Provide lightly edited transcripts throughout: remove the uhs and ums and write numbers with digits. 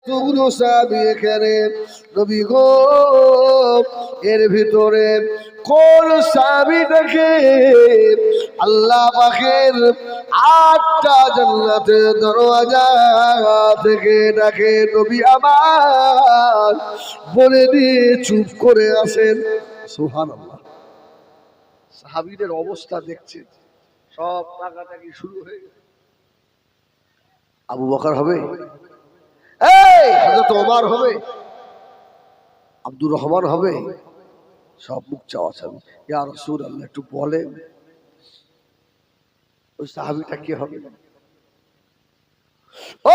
এতগুলো সাহাবী এখানে, নবী গো এর ভিতরে কোন সাহাবীটাকে আল্লাহ পাকের 8টা জান্নাতের দরওয়াজা থেকে ডাকে নবী আমার বলে দিয়ে চুপ করে আসেন? সুবহানাল্লাহ। সাহাবীদের অবস্থা দেখছেন, সব টাকাটাকি শুরু হয়ে গেছে। আবু বকর হবে, এই হযরত ওমর হবে, আব্দুর রহমান হবে, সব মুখ চাওয়া চাবি, ইয়া রাসূলুল্লাহ একটু বলেন ওই সাহাবীটা কি হবে?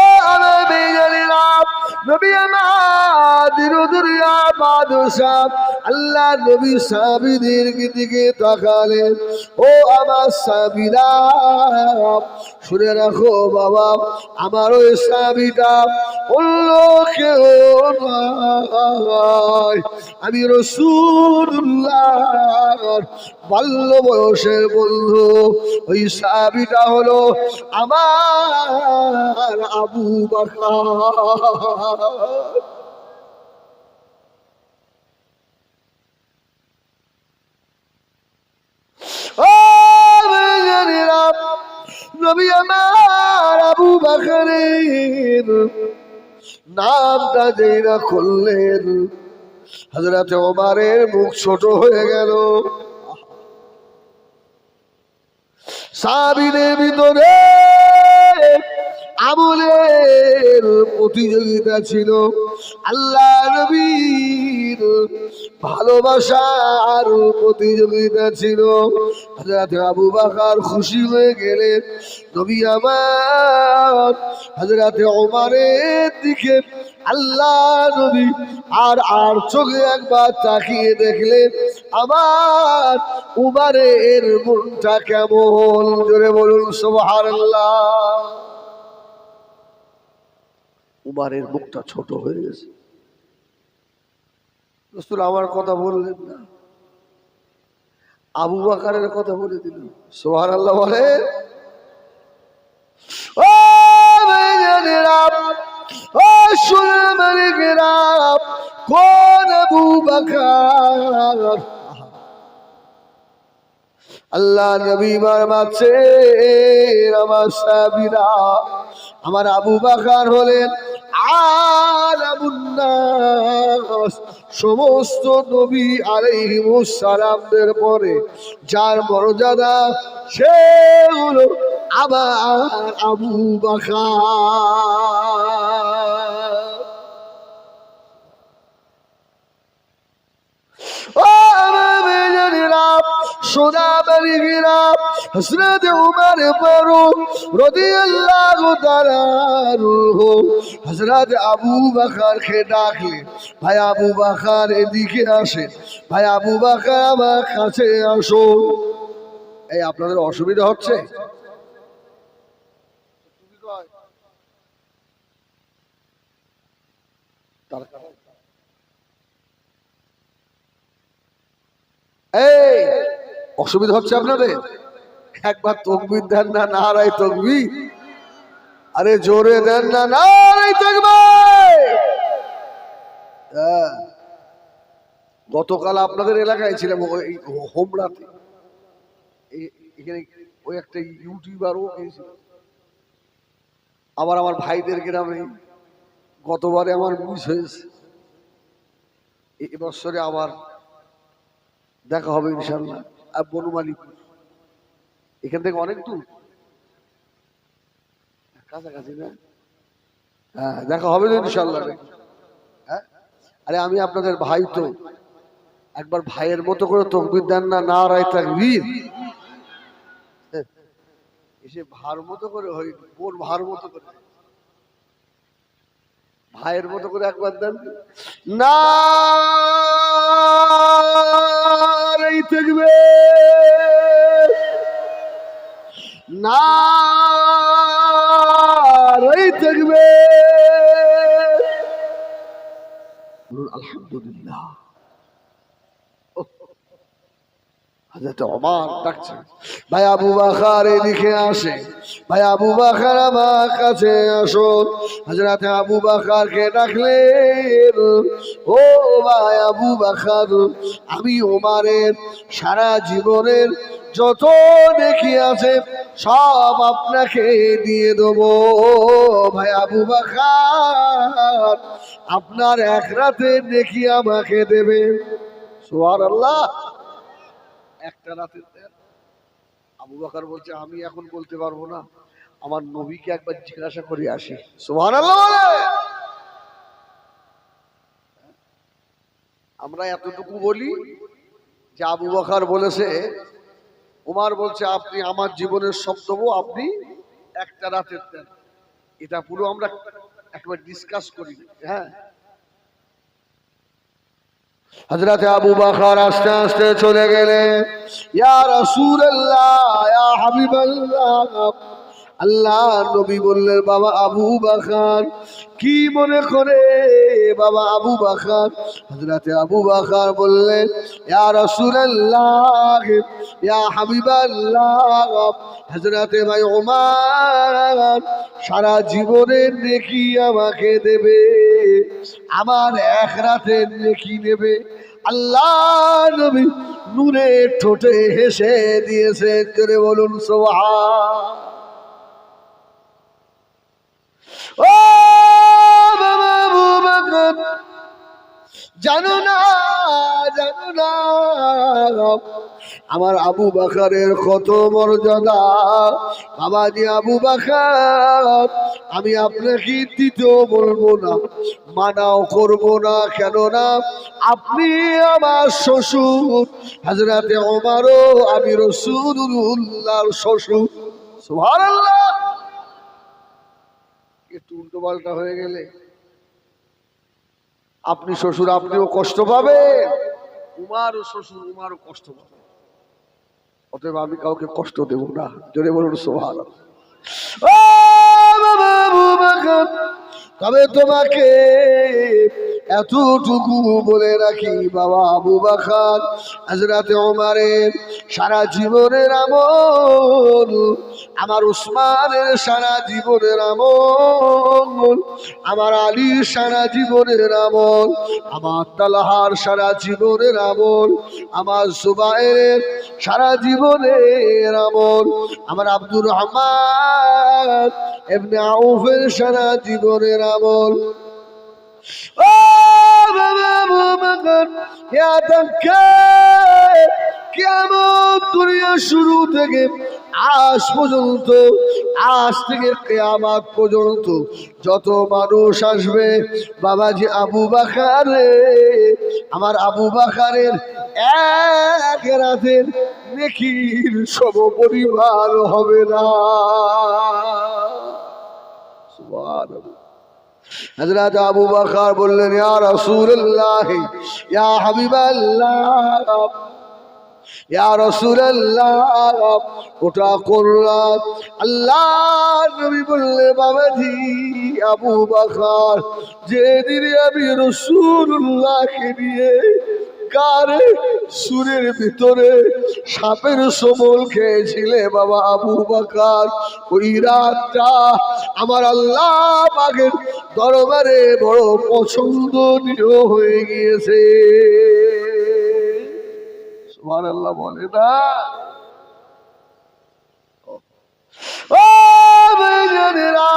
ও নবী জনাব, নবী আমার দিরুদুরিয়া বাদশা, আল্লাহ নবী সাহাবীদের দিকে তাকালেন। ও আমার সাহাবীরা শুনে রাখো বাবা, আমার ওই সাহাবীটা অন্য কেউ নয়, আমি রাসূলুল্লাহর বাল্য বয়সের বন্ধু। ওই সাহাবীটা হলো আমার আবু বকর। ও মেয়েরা, নবী আমার আবু বকরের নামটা যেই না খুললেন, হযরত ওমরের মুখ ছোট হয়ে গেল। সাহাবীদের ভিতরে আমলের প্রতিযোগিতা ছিল, আল্লাহ নবীর ভালোবাসার প্রতিযোগিতা ছিল। হযরত আবু বকর খুশি হয়ে গেলেন। নবী আমার হযরত ওমরের দিকে আল্লাহ নবী আর চোখে একবার তাকিয়ে দেখলেন আমার উমারের মনটা কেমন। জোরে বলুন সুবহানাল্লাহ। উমারের মুখটা ছোট হয়ে গেছে। রাসূল আমার কথা বললেন না, আবু বকরের কথা বলে দিলেন। সুবহানাল্লাহ বলে। ও ভাইজানেরা, ও সুলমানেরা, কোন আবু বকর? আল্লাহ নবী মারমাছে আমার সাহাবীরা, আমার আবু বকর হলেন আলামুন নাস, সমস্ত নবী আলাইহিমুস সালামদের পরে যার মর্যাদা সে হলো আমার আবু বকর। ও মেয়েরা, সোনা বালিগেরা, হযরত ওমর ফারুক রাদিয়াল্লাহু তাআলা আনহু হযরত আবু বকরকে ডাকলেন, ভাই আবু বকর এদিকে আসেন, ভাই আবু বকর আমার কাছে আসো। এই আপনাদের অসুবিধা হচ্ছে? এই অসুবিধা হচ্ছে আপনাদের? একবার তাকবীর দেন না, নারায়ে তাকবীর। আরে জোরে দেন না, নারায়ে তাকবীর। গতকাল আপনাদের এলাকায় ছিলাম, ওই হোমরাতে, এখানে ওই একটা ইউটিউবারও গিয়েছিল। আবার আমার ভাইদের গ্রামে গতবারে আমার মিস হয়েছে, এবছরে আবার দেখা হবে ইনশাল্লাহ। আর বনমালীপুর এখান থেকে অনেক দূর, কাছাকাছি না? হ্যাঁ, দেখা হবে তো ইনশাল্লাহ। হ্যাঁ, আরে আমি আপনাদের ভাই, তো একবার ভাইয়ের মতো করে তাকবীর দেন না, নারায়ে তাকবীর। এসে ভার মতো করে হই, বোন ভার মতো করে, ভাইয়ের মতো করে একবার দেন, নারায়ে তাকবীর, নারায়ে তাকবীর। বলুন আলহামদুলিল্লাহ। হযরত ওমর ডাকছে, ভাই আবু বকর এদিকে আসে, ভাই আবু বকর আমার কাছে আসো। হযরত আবু বকরকে ডাকলেন, ও ভাই আবু বকর, আমি ওমরের সারা জীবনের যত নেকি আছে সব আপনাকে দিয়ে দেবো। ভাই আবু বকর, আপনার এক রাতের নেকি আমাকে দেবে। সুবহানাল্লাহ। একটা রাতের দেন। আবু বকর বলছে, আমি এখন বলতে পারবো না, আমার নবীকে একবার জিজ্ঞাসা করে আসি। সুবহানাল্লাহ বলে। আমরা এতটুকু বলি যে আবু বকর বলেছে, উমর বলছে আপনি আমার জীবনের সব দেবো, আপনি একটা রাতের দেন। এটা পুরো আমরা একবার ডিসকাস করি। হ্যাঁ, হযরত আবু বকর আস্তে আস্তে চলে গেলেন। ইয়া রাসূলুল্লাহ, ইয়া হাবিবাল্লাহ, আল্লাহ নবী বললেন, বাবা আবু বকর কি মনে করে? বাবা আবু বকর, হযরত আবু বকর বললেন, ইয়া রাসূলুল্লাহ, ইয়া হাবিবাল্লাহ, হযরত ভাই ওমর সারা জীবনের নেকি আমাকে দেবে, আমার এক রাতের নেকি নেবে। আল্লাহ নবী নূরে ঠোঁটে হেসে দিয়েছে, করে বলুন সুবহান। ও বাবা আবু বকর, জানো না, জানো না আমার আবু বকরের কত মর্যাদা। বাবাজি আবু বকর, আমি আপনাকে দিতেও বলবো না, মানাও করবো না, কেননা আপনি আমার শ্বশুর। হযরত ওমরও আমি রাসূলুল্লাহর শ্বশুর। সুবহানাল্লাহ। একটু উল্টো পাল্টা হয়ে গেলে আপনি শ্বশুর, আপনিও কষ্ট পাবেন, উমারও শ্বশুর, উমারও কষ্ট পাবে। অতএব আমি কাউকে কষ্ট দেব না। জোরে বলুন সুবহানাল্লাহ। ও বাবা আবু বকর, তবে তোমাকে এতটুকু বলে রাখি, বাবা আবু বকর, হযরত ওমরের সারা জীবনের আমল, আমার উসমানের সারা জীবনের আমল, আমার আলীর সারা জীবনের আমল, আমার তালহার সারা জীবনের আমল, আমার জুবায়ের সারা জীবনের আমল, আমার আব্দুর রহমান ইবনে আউফের সারা জীবনের আমল। ও বাবা আবু বকর, কিয়ামত দুনিয়া শুরু থেকে আজ পর্যন্ত, আজ থেকে কিয়ামত পর্যন্ত যত মানুষ আসবে, বাবাজি আবু বকর, আমার আবু বকরের এক রাতের নেকির সমপরিমাণ হবে না। সুবহানাল্লাহ। হযরত আবু বকর বললেন, ইয়া রাসূলুল্লাহ, ইয়া হাবিবাল্লাহ, ইয়া রাসূলুল্লাহ, ওটা করলাম। আল্লাহ নবী বললেন, বাবাজি আবু বকর, যেদিন আমি রাসূলুল্লাহকে নিয়ে কারে সুরের ভিতরে সাপের সমল খেয়েছিলে বাবা আবু বকর, ওই রাতটা আমার আল্লাহ পাকের দরবারে বড় পছন্দনীয় হয়ে গিয়েছে। সুবহানাল্লাহ বলে না? ও ভাইজানেরা,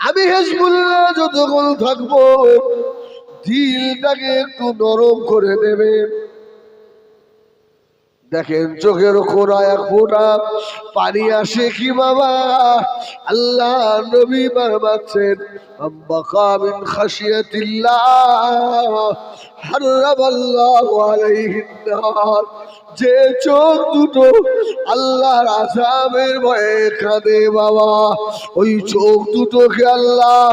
আমি হিজবুল্লাহ যতক্ষণ থাকবো দিলটাকে একটু নরম করে দেবে। দেখেন চোখের কোণায় এক ফোঁটা পানি আসে কি বাবা? আল্লাহ নবী বারবাচ্ছেন, বাকা মিন খাশিয়াতিল্লাহ হারামাল্লাহু আলাইহিন নার। যে চোখ দুটো আল্লাহর আযাবের ভয়ে কাঁদে বাবা, ওই চোখ দুটোকে আল্লাহ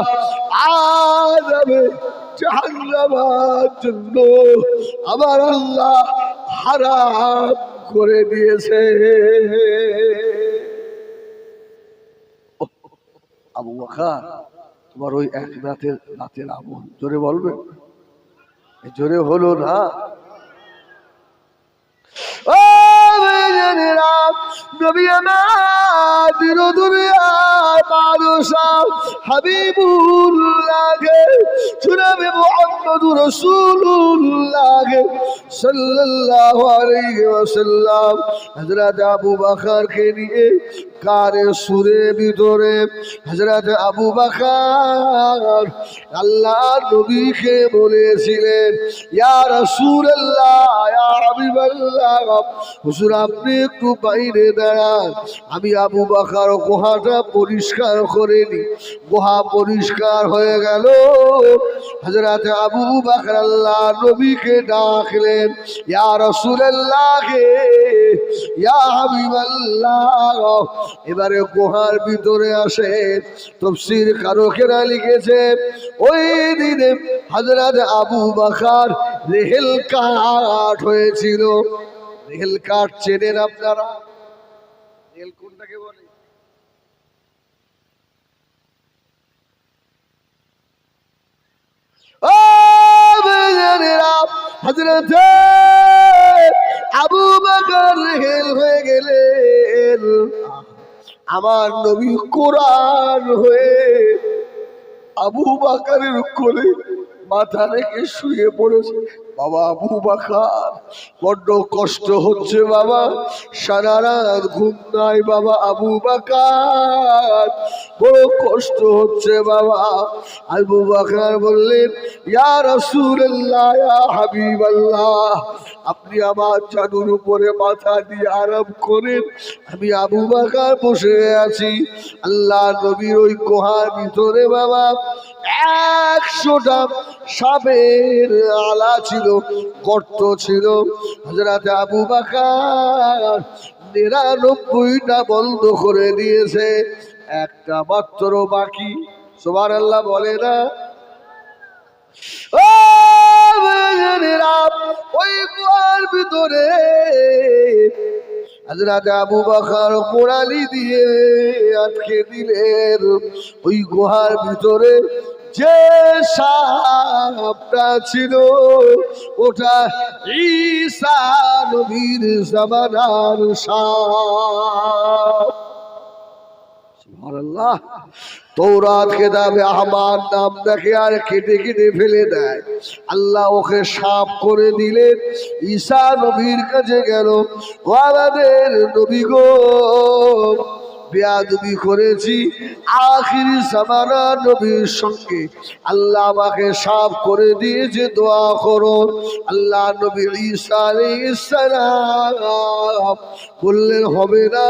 আযাবে জাহান্নামের জন্য আমার আল্লাহ হারাম করে দিয়েছে। আবু বকর, তোমার ওই এক রাতের আমল জোরে বলবে, জোরে হলো না? ও জানেরা নবী আমার দুনিয়ার মানুষ হাবিবুল্লাহ জনাবে মুহাম্মদুর রাসূলুল্লাহ সাল্লাল্লাহু আলাইহি ওয়াসাল্লাম হযরত আবু বকরকে নিয়ে কারে সুরের ভিতরে হযরত আবু বকর আল্লাহর নবীকে বলেছিলেন ইয়া রাসূলুল্লাহ ইয়া হাবিবাল্লাহ হুজুর আপনি একটু বাইরে দাঁড়ান আমি আবু বকর গুহাটা পরিষ্কার করে নি গুহা পরিষ্কার হয়ে গেল হযরত আবু বকর আল্লাহর নবীকে ডাকলেন ইয়া রাসূলুল্লাহ ইয়া হাবিবাল্লাহ এবারে গুহার ভিতরে আসে তাফসীর কারকেরা লিখেছে ওই দিনে হযরত আবু বকর রেহেল কাঠ হয়েছিল রেহেল কাঠ চেনেন আপনারা রেহেল কোনটাকে বলে ও বেজানেরা হযরত আবু বকর রেহেল হয়ে গেলেন আমার নবী কোরআন হয়ে আবু বকরের কোলে মাথা রেখে শুয়ে পড়েছে বাবা আবু বকর বড্ড কষ্ট হচ্ছে বাবা সারা রাত ঘুম নাই বাবা আবু বকর বড় কষ্ট হচ্ছে বাবা আবু বকর বললেন ইয়া রাসূলুল্লাহ ইয়া হাবিবাল্লাহ আপনি আমার জানুর উপরে মাথা দিয়ে আরাম করেন আমি আবু বকর বসে আছি আল্লাহ নবীর ওই গুহার ভিতরে বাবা 100টা সাপের আলা ছিল গর্ত ছিল হযরত আবু বকর 99টা বন্ধ করে দিয়েছে একটা মাত্র বাকি সুবহানাল্লাহ বলে না ও বেজানেরা ওই গুহার ভিতরে হযরত আবু বকর কোড়ালি দিয়ে আটকে দিলেন ওই গুহার ভিতরে যে সাপটা ছিল ওটা ঈসা নবীর জামানার সাপ সুবহানাল্লাহ তৌরাত কিতাবে আহমার নাম দেখে আর কেটে কেটে ফেলে দেয় আল্লাহ ওকে সাফ করে দিলেন ঈসা নবীর কাছে গেল ও আমাদের নবী গো বেয়াদবি করেছি আখিরি জামানা নবীর সঙ্গে আল্লাহ আমাকে সাফ করে দিয়েছে দোয়া করো আল্লাহ নবী ঈসা আলাইহিস সালাম বললেন হবে না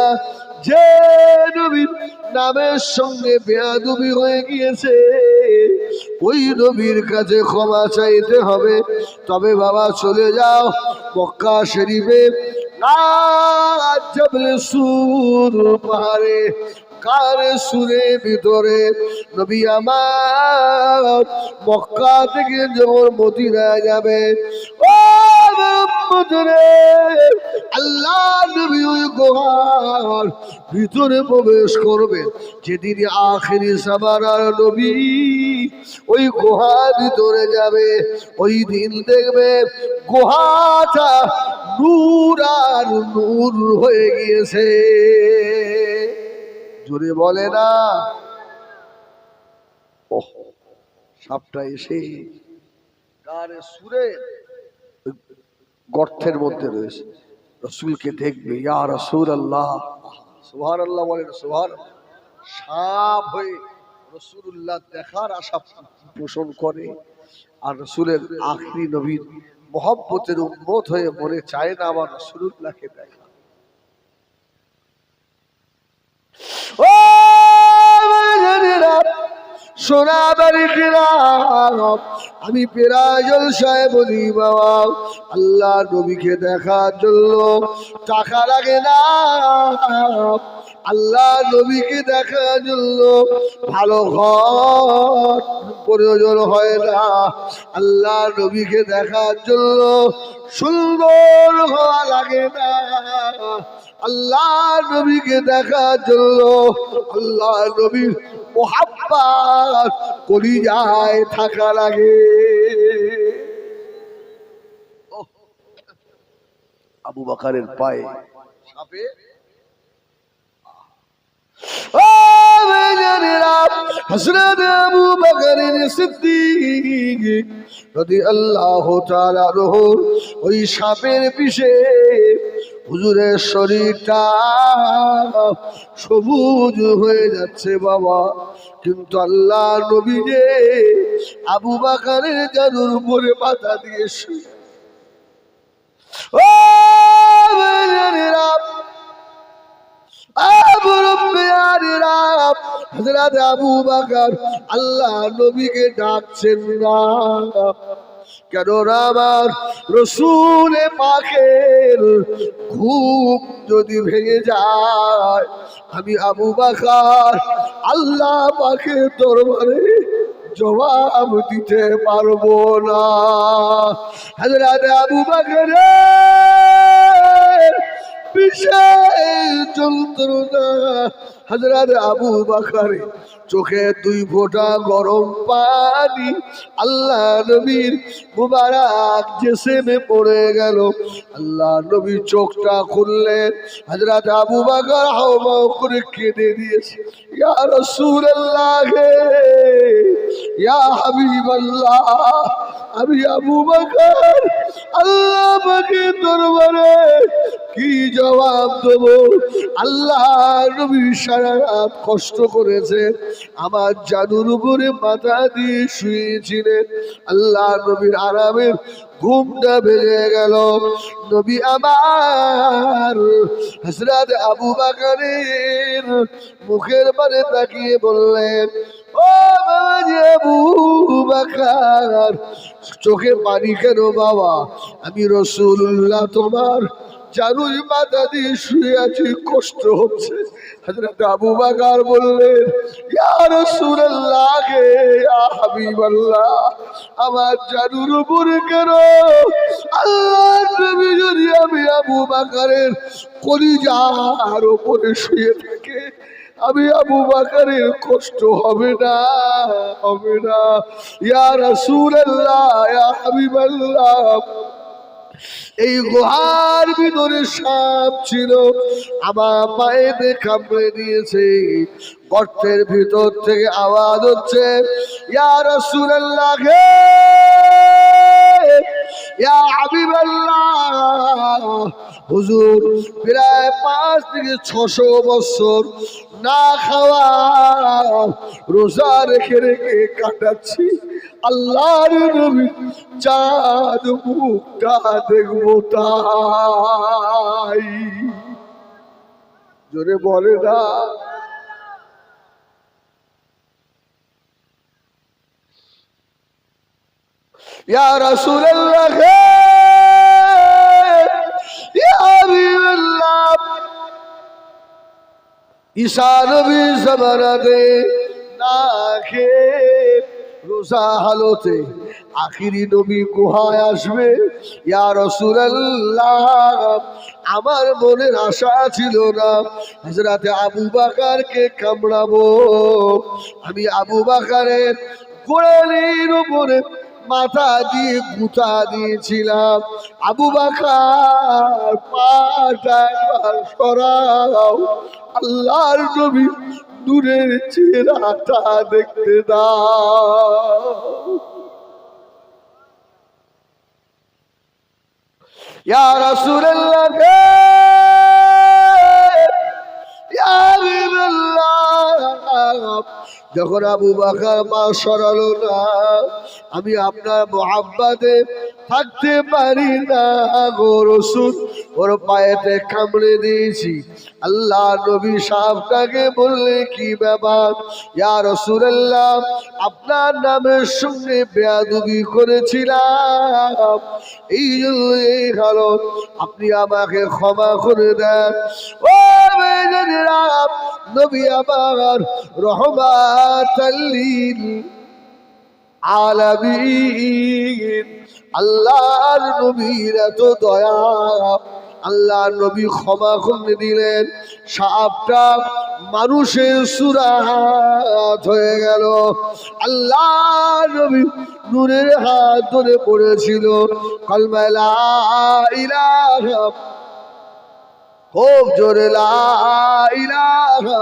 যে নবীর নামের সঙ্গে বেয়াদবি হয়ে গিয়েছে ওই নবীর কাছে ক্ষমা চাইতে হবে তবে বাবা চলে যাও মক্কা শরীফে জবলে সুর পাহাড়ে কারে সুরে ভিতরে নবী আমার মক্কা থেকে যখন মদিনায় যাবে ও মদিনে আল্লাহ নবী ওই গুহার ভিতরে প্রবেশ করবে যেদিন আখিরি জামানার নবী ওই গুহার ভিতরে যাবে ওই দিন দেখবে গুহাটা নূর আর নূর হয়ে গিয়েছে জোরে বলে না ওহ সাপটা এসে কারে সুরে গর্তের মধ্যে রয়েছে রাসূলকে দেখবে ইয়া রাসূলুল্লাহ সুবহানাল্লাহ বলেন সুবহানাল্লাহ সাপ হয়ে রাসূলুল্লাহ দেখার আশা পোষণ করে আর রাসূলের আখিরি নবীর মহব্বতের উম্মত হয়ে মনে চায় না আমার রাসূলুল্লাহকে দেখা ও সোনা বাড়ি আমি প্রায় জলসায় বলি বাবা আল্লাহ নবীকে দেখার জন্য টাকা লাগে না আল্লাহ নবীকে দেখার জন্য ভালো ঘর প্রয়োজন হয় না আল্লাহ নবীকে দেখার জন্য সুন্দর হওয়া লাগে না আল্লাহ নবীকে দেখার জন্য আল্লাহ নবীর মোহাব্বত কলিজায় থাকা লাগে আবু বকরের পায়ে সাপে হযরত আবু বকর সিদ্দিক রাদিয়াল্লাহু তাআলা আনহু ওই সাপের বিষে হুজুরের শরীরটা সবুজ হয়ে যাচ্ছে বাবা, কিন্তু আল্লাহ নবী যে আবু বকরের জানুর উপরে মাথা দিয়ে ও হযরত আবু বকর আল্লাহ নবীকে ডাকছেন না, কেন আমার রাসূল পাকের ঘুম যদি ভেঙে যায় আমি আবু বকর আল্লাহ পাকের দরবারে জবাব দিতে পারবো না। হযরত আবু বকরের বিশেষ যন্ত্রণা, হযরত আবু বকর চোখে 2 ফোঁটা গরম পানি আল্লাহ নবীর মুবারক জিসমে পড়ে গেল। আল্লাহ নবী চোখটা খুললেন, হযরত আবু বকর হাওমাও করে কেঁদে দিয়েছে, ইয়া রাসূলুল্লাহ, ইয়া হাবিবাল্লাহ, আমি আবু বকর আল্লাহ পাকের দরবারে কি জবাব দেব? আল্লাহ নবী সারা রাত কষ্ট করেছে, আমার জানুর উপরে মাথা দিয়ে শুয়েছিলেন, আল্লাহ নবীর আরামের ঘুমটা ভেঙে গেল। নবী আমার হযরত আবু বকরের মুখের পানে তাকিয়ে বললেন, ও বাবাজি আবু বকর, চোখে পানি কেন বাবা? আমি রাসূলুল্লাহ তোমার জানুর মাথা দিয়ে শুয়ে আছি, কষ্ট হচ্ছে। হযরত আবু বকর বললেন, ইয়া রাসূলুল্লাহ, ইয়া হাবিবাল্লাহ, আমার জানুর উপরে কেন? আল্লাহর নবী যদি আমি আবু বকরের কলিজার উপরে শুয়ে থাকে আমি আবু বকরের কষ্ট হবে না, হবে না। ইয়া রাসূলুল্লাহ, ইয়া হাবিবাল্লাহ, এই গুহার ভিতরে সাপ ছিল, আমার পায়েতে কামড়ে দিয়েছে, গর্তের ভিতর থেকে আওয়াজ হচ্ছে, ইয়া রাসূলুল্লাহ, ইয়া হাবিবাল্লাহ, হুজুর প্রায় 5 থেকে 600 বছর না খাওয়া রোজা রেখে রেখে কাটাচ্ছি, আল্লাহর নবী চাঁদ মুখটা দেখবো তাই। জোরে বলে না। ইয়া রাসূলুল্লাহ, ইয়া হাবিবাল্লাহ, ঈসা নবী জামানাতে না খেয়ে রোজা হালতে আখিরি নবী গুহায় আসবে। ইয়া রাসূলুল্লাহ, আমার মনের আশা ছিল না হযরত আবু বকরকে কামড়াবো, আমি আবু বকরের গোড়ালির উপরে মাথা দিয়ে গুঁতা দিয়েছিলাম, আবু বকর পাটা একবার সরাও, আল্লাহর নবী নূরের চেহারাটা দেখতে দাও। ইয়া রাসূলুল্লাহ, ইয়া হাবিবাল্লাহ, যখন আবু বকর পা সরালো না আমি আপনার মোহাব্বতে থাকতে পারি না গো রাসূল, ওর পায়েতে কামড়ে দিয়েছি। আল্লাহ নবী সাহাবটাকে বললে, কি ব্যাপার? ইয়া রাসূলুল্লাহ, আপনার নামের সঙ্গে বেয়াদবি করেছিলাম, এই জন্য এই কারণ, আপনি আমাকে ক্ষমা করে দেন। ও বেজনেরা, নবী আমার রহমাতাল লিল আলামিন, আল্লাহর নবীর এত দয়া, আল্লাহ নবী ক্ষমা করে দিলেন, সাপটা মানুষের সুরাত হয়ে গেল। আল্লাহ নবী নূরের হাত ধরে পড়েছিল, কলমা লা ইলাহা খুব জোরে লা ইলাহা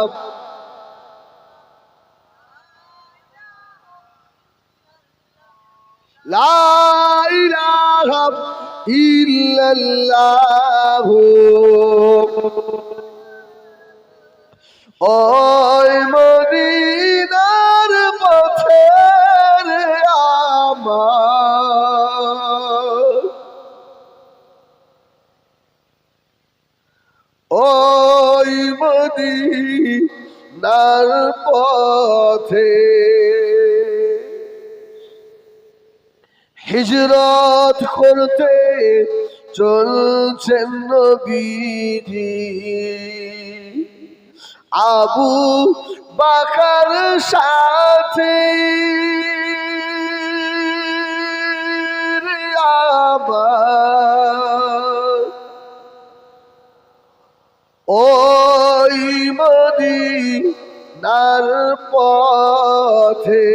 লা ইলাহা ইল্লাল্লাহ। ওই মদিনার পথের আমার, ওই মদিনার পথে হিজরত করতে চলছেন নবীজি, আবু বকর সাথে আমার, ওই মদিনার পথে,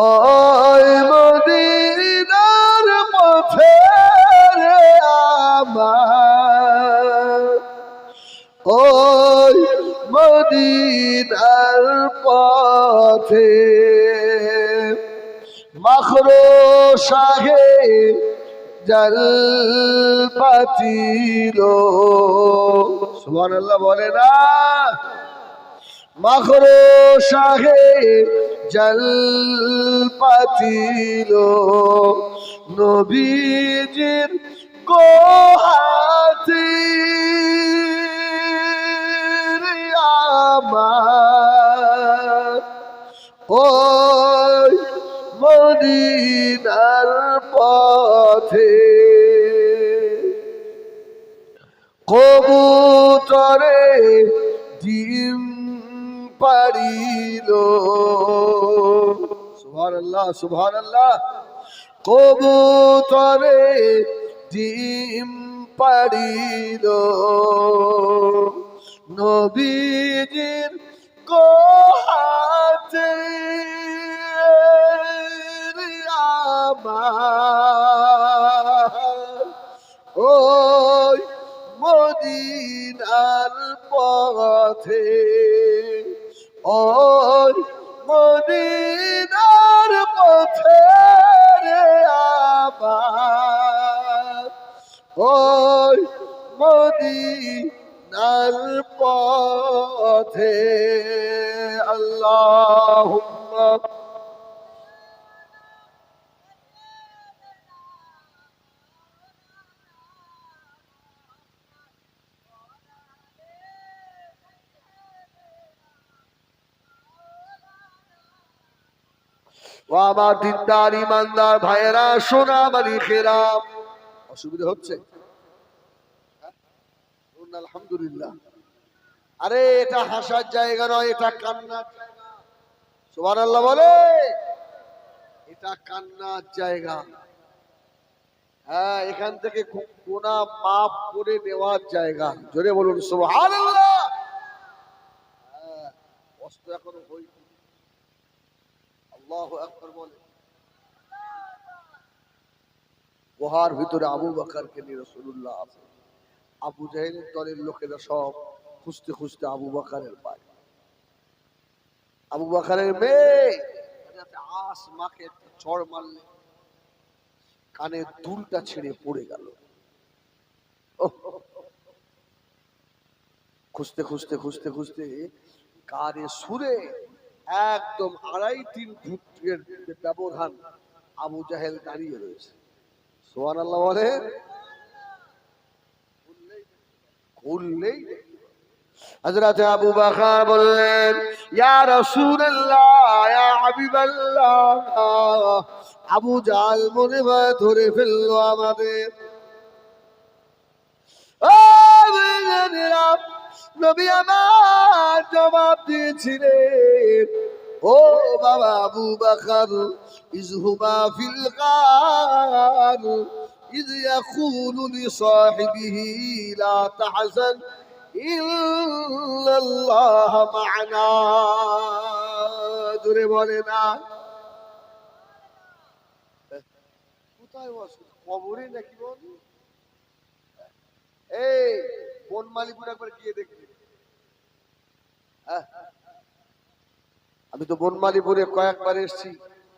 ওই মদিনার পথে আমার, ওই মদিনার পথে মখরো শাহে জল পাতিল, সুবহানাল্লাহ বলে না, মখরো শাহে জল পাতিল নবীজির গোহাতে আমার, ওই মদিনার পথে কবুতরে ডিম পাড়িল, সুবহানাল্লাহ সুবহানাল্লাহ, কবুতরে ডিম পাড়িল নবীজির গোহাতে আমার, ওই মদিনার পথে, ওই মদিনার পথে আমার, ওই মদিনার পথে। আল্লাহুম্মা ও আমার দিনদার ইমানদার ভাইয়েরা, সোনা মালিকেরা, অসুবিধা হচ্ছে? আলহামদুলিল্লাহ। আরে এটা হাসার জায়গা নয়, এটা কান্নার জায়গা। সুবহানাল্লাহ বলে, এটা কান্নার জায়গা। হ্যাঁ, এখান থেকে গুনাহ মাফ করে নেওয়ার জায়গা। জোরে বলুন সুবহানাল্লাহ। হ্যাঁ, কষ্ট এখনো হয়নি। আল্লাহু আকবার বলে। গুহার ভিতরে আবু বকরকে নিয়ে রাসূলুল্লাহ আছে। আবু জাহেলের দলের লোকেরা সব খুঁজতে খুঁজতে আবু বকরের পায়। আবু বকরের মেয়ে আসমাকে একটা চড় মারলে কানের দুলটা ছিঁড়ে পড়ে গেল। খুঁজতে খুঁজতে খুঁজতে খুঁজতে কানে সুরে একদম 2.5-3 ফুটের ব্যবধান আবু জাহেল দাঁড়িয়ে রয়েছে। সুবহানাল্লাহ বলে, খুললেই হযরত আবু বকর বললেন, ইয়া রাসূলুল্লাহ, ইয়া হাবিবাল্লাহ, আবু জাহেল মনে হয় ধরে ফেললো আমাদের। ও নবী আমার জবাব দিয়েছিলেন, ও বাবা আবু বকর, ইযহুমা ফিল গার ইয ইয়াকুলু লিসাহিবিহি লা তাহজান ইল্লাল্লাহ মা'না। জোরে বলে না, কোথায় বসে? কবরে নাকি বল? এই বনমালীপুর একবার গিয়ে দেখবি। আমি তো বনমালীপুরে কয়েকবার এসেছি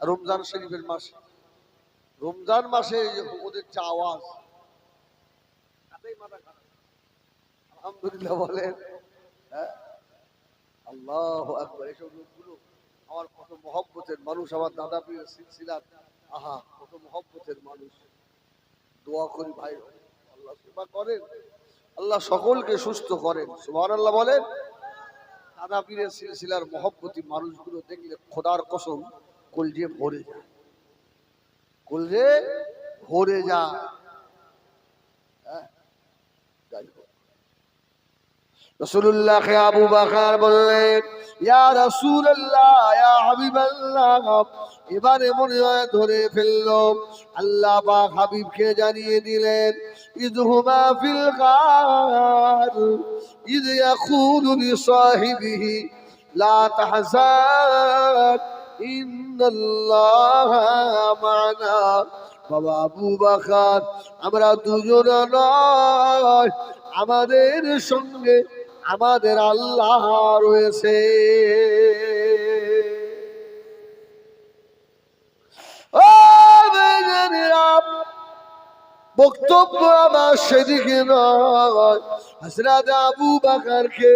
রমজান শরীফের মাসে। রমজান মাসে ওদের যা আওয়াজ, আলহামদুলিল্লাহ বলেন। আল্লাহ আকবার। এসব লোকগুলো আমার কত মহব্বতের মানুষ, আমার দাদা পীরের সিলসিলার। আহা, কত মহব্বতের মানুষ। দোয়া করি ভাই, আল্লাহ সেবা করেন, আল্লাহ সকলকে সুস্থ করেন। সুবহানাল্লাহ বলেন। দাদা পীরের সিলসিলার মহব্বতী মানুষগুলো দেখলে খোদার কসম কলজে ভরে যায়, কলজে ভরে যায়। যাই হোক, রাসূলুল্লাহ আবু বকর বললেন, ইয়া রাসূলুল্লাহ, ইয়া হাবিবাল্লাহ, এবারে মনে হয় ধরে ফেললো। আল্লাহ পাক হাবিবকে জানিয়ে দিলেন, ইযহুমা ফিল গার ইয ইয়াকুলু লিসাহিবিহি লা তাহজান ইন্নাল্লাহা মা'না। বাবা আবু বকর, আমরা দুজন নয়, আমাদের সঙ্গে আমাদের আল্লাহ রয়েছে। ও বেজানেরা, বক্তব্য আমার সেদিকে নয়। হযরত আবু বকরকে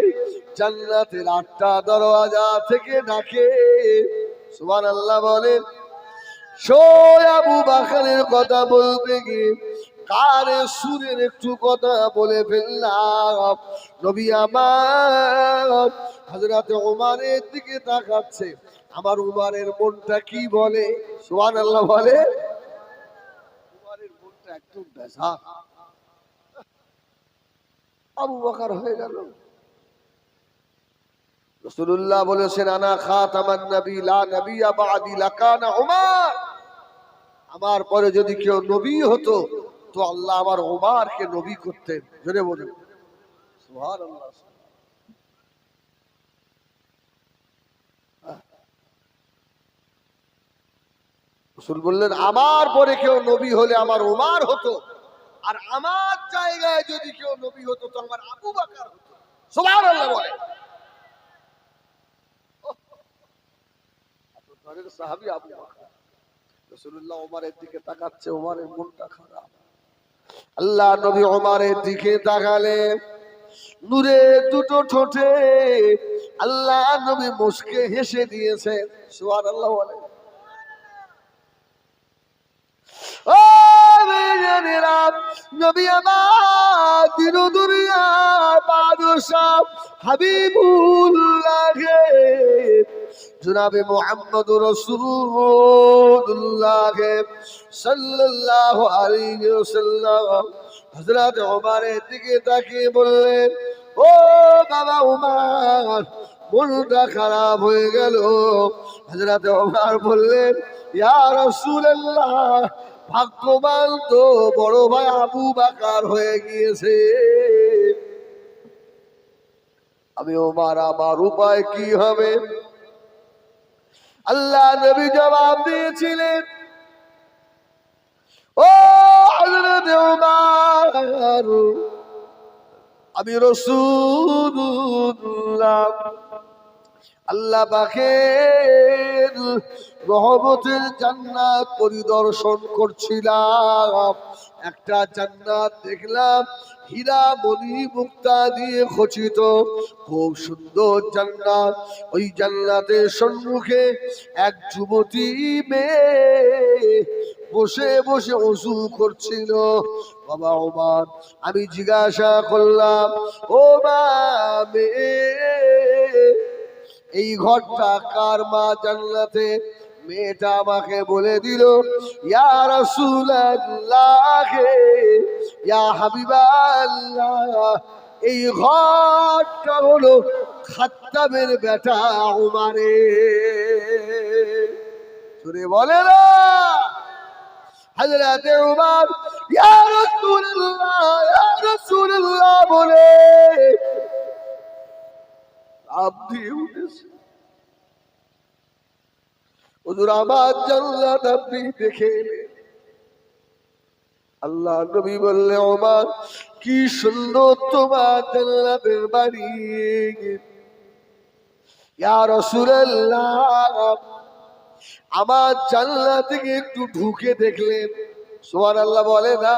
জান্নাতের 8টা দরওয়াজা থেকে ডাকে। সুবহানাল্লাহ বলেন। আবু বকরের কথা বলতে গিয়ে কারে সুরের একটু কথা বলে ফেললাম। নবী আমার হযরত ওমরের দিকে তাকাচ্ছে, আমার উমরের মনটা কি বলে। সুবহানাল্লাহ বলে। উমরের মনটা একদম বেজার। আবু বকর হয়ে গেল। রাসূলুল্লাহ বলেছেন, আনা খাতামান নবী লা নবিয়্যা বাদি লাকানা উমর। আমার পরে যদি কেউ নবী হতো তো আল্লাহ আমার ওমরকে নবী করতেন। জোরে বলুন সুবহানাল্লাহ। রাসূল বললেন, আমার পরে কেউ নবী হলে আমার ওমর হতো, আর আমার জায়গায় যদি কেউ নবী হতো তো আমার আবু বকর হতো। সুবহানাল্লাহ বলে। আপনাদের সাহাবী আবু বকর। রাসূলুল্লাহ ওমরের দিকে তাকাচ্ছে, ওমরের মনটা খারাপ। আল্লাহ নবী ওমরের দিকে তাকালে নূরে দুটো ঠোঁটে আল্লাহ নবী মুস্কে হেসে দিয়েছেন। সুবহানাল্লাহ বলে। ও মেয়েরা, নবী আমার দিন দুনিয়া বাদশা হাবিবুল্লাহ জনাবে মুহাম্মদুর রাসূলুল্লাহ সাল্লাল্লাহু আলাইহি ওয়াসাল্লাম হযরত ওমরের দিকে তাকিয়ে বললেন, ও বাবা ওমর, মনটা খারাপ হয়ে গেল। হযরত ওমর বললেন, ইয়া রাসূলুল্লাহ, ভাগ্যবান তো বড় ভাই আবু বকর হয়ে গিয়েছে। আমি ওমর, আমার উপায় কি হবে? আল্লাহ নবী জবাব দিয়েছিলেন, ও হযরত ওমর, আমি রাসূলুল্লাহ আল্লাহ পাকের রহমতের জান্নাত পরিদর্শন করছিলাম। একটা জান্নাত দেখলাম হীরা মণি মুক্তা দিয়ে খচিত, খুব সুন্দর জান্নাত। ওই জান্নাতের সম্মুখে এক যুবতী মেয়ে বসে বসে ওযু করছিল। বাবা ওমর, আমি জিজ্ঞাসা করলাম, ও মা, মেয়ে এই ঘরটা কার মা জান্নাতে? মেয়েটা আমাকে বলে দিল, ইয়া রাসূলুল্লাহ, ইয়া হাবিবাল্লাহ, এই ঘরটা হলো খাত্তাবের বেটা উমারের। শুনে বলে না হযরত উমর ইয়া রাসূলুল্লাহ বলে আপনি উঠেছে। হুজুর, আমার জান্নাত আপনি দেখে এলেন, আল্লাহ নবী বললে ওমর কি সুন্দর তোমার জান্নাতের বাড়ি। ইয়া রাসূলুল্লাহ আমার জান্নাত থেকে একটু ঢুকে দেখলেন। সুবহানাল্লাহ বলে না।